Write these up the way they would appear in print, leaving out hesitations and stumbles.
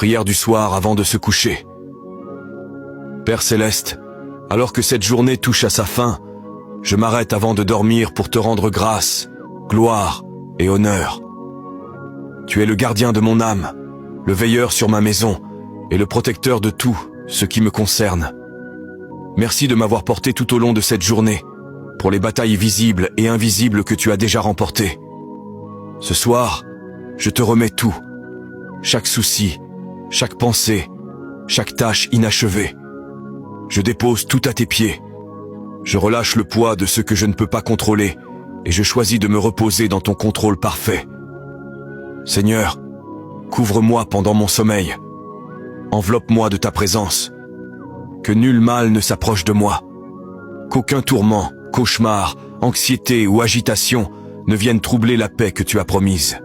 Prière du soir avant de se coucher. Père Céleste, alors que cette journée touche à sa fin, je m'arrête avant de dormir pour te rendre grâce, gloire et honneur. Tu es le gardien de mon âme, le veilleur sur ma maison et le protecteur de tout ce qui me concerne. Merci de m'avoir porté tout au long de cette journée, pour les batailles visibles et invisibles que tu as déjà remportées. Ce soir, je te remets tout, chaque souci, chaque pensée, chaque tâche inachevée. Je dépose tout à tes pieds. Je relâche le poids de ce que je ne peux pas contrôler et je choisis de me reposer dans ton contrôle parfait. Seigneur, couvre-moi pendant mon sommeil. Enveloppe-moi de ta présence. Que nul mal ne s'approche de moi. Qu'aucun tourment, cauchemar, anxiété ou agitation ne viennent troubler la paix que tu as promise.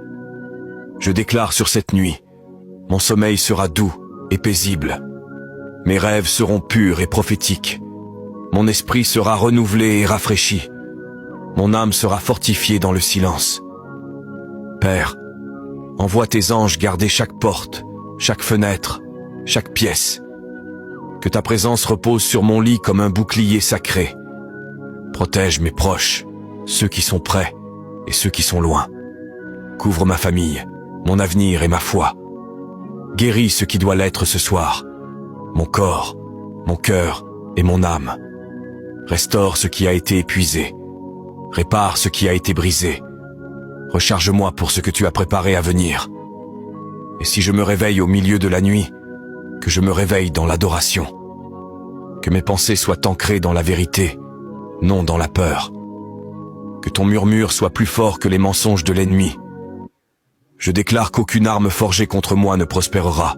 Je déclare sur cette nuit, mon sommeil sera doux et paisible. Mes rêves seront purs et prophétiques. Mon esprit sera renouvelé et rafraîchi. Mon âme sera fortifiée dans le silence. Père, envoie tes anges garder chaque porte, chaque fenêtre, chaque pièce. Que ta présence repose sur mon lit comme un bouclier sacré. Protège mes proches, ceux qui sont près et ceux qui sont loin. Couvre ma famille, mon avenir et ma foi. Guéris ce qui doit l'être ce soir. Mon corps, mon cœur et mon âme. Restaure ce qui a été épuisé. Répare ce qui a été brisé. Recharge-moi pour ce que tu as préparé à venir. Et si je me réveille au milieu de la nuit, que je me réveille dans l'adoration. Que mes pensées soient ancrées dans la vérité, non dans la peur. Que ton murmure soit plus fort que les mensonges de l'ennemi. Je déclare qu'aucune arme forgée contre moi ne prospérera.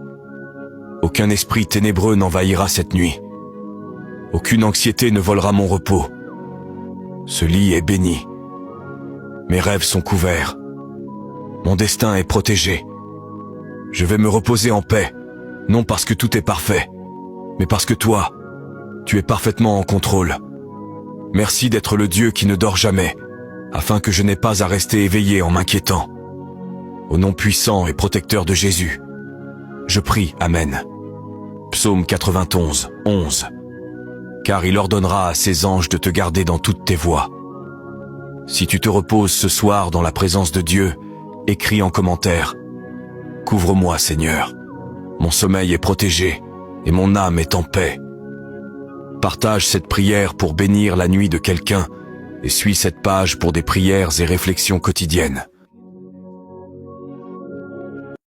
Aucun esprit ténébreux n'envahira cette nuit. Aucune anxiété ne volera mon repos. Ce lit est béni. Mes rêves sont couverts. Mon destin est protégé. Je vais me reposer en paix, non parce que tout est parfait, mais parce que toi, tu es parfaitement en contrôle. Merci d'être le Dieu qui ne dort jamais, afin que je n'ai pas à rester éveillé en m'inquiétant. Au nom puissant et protecteur de Jésus, je prie, Amen. Psaume 91, 11. Car il ordonnera à ses anges de te garder dans toutes tes voies. Si tu te reposes ce soir dans la présence de Dieu, écris en commentaire « Couvre-moi, Seigneur. Mon sommeil est protégé et mon âme est en paix. » Partage cette prière pour bénir la nuit de quelqu'un et suis cette page pour des prières et réflexions quotidiennes.